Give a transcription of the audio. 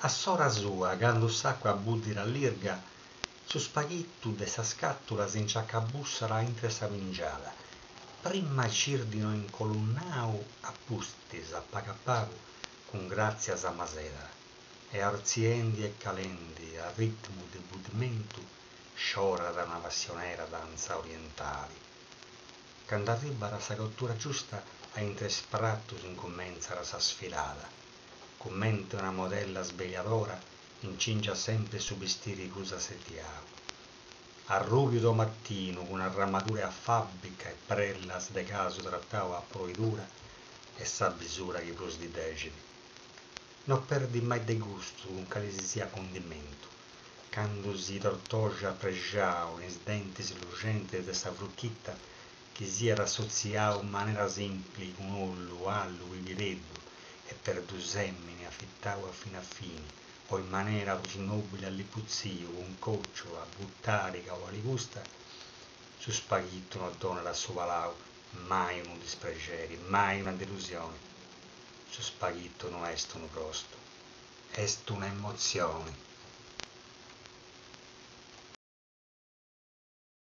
A sora sua, quando s'acqua buddira all'irga, su spaghittu de sa scattura s'inciaccabussara intre sa mingiada. Prima cirdino incolunnau a pustis a pagapagu, con grazia sa masera, e arziendi e calendi, a ritmu di budimentu, sciora da una passionera danza orientali. Quando arriba sa cottura giusta, a intre sprattus incommenza sa sfilada. Commente una modella svegliadora, incingia sempre su vestiti cusa setiau. A ruvido mattino, con arramature a fabbrica e prellas de caso trattau a proidura, e sa bisura che plus di decidi. Non perdi mai de gusto con cali si sia condimento, quando si tortoja pregiau in dentis lucentes de sa frucchitta, che sia rassozziau in maniera semplice con ollu, allu e vireddu, e per du semmini affittau fino a fine, o in maniera plus nobile all'ipuzzio, con coccio, a buttarica o alicusta, su spaghitto non dona su valau, mai un dispregeri, mai una delusione. Su spaghitto non est un prosto, est un'emozione.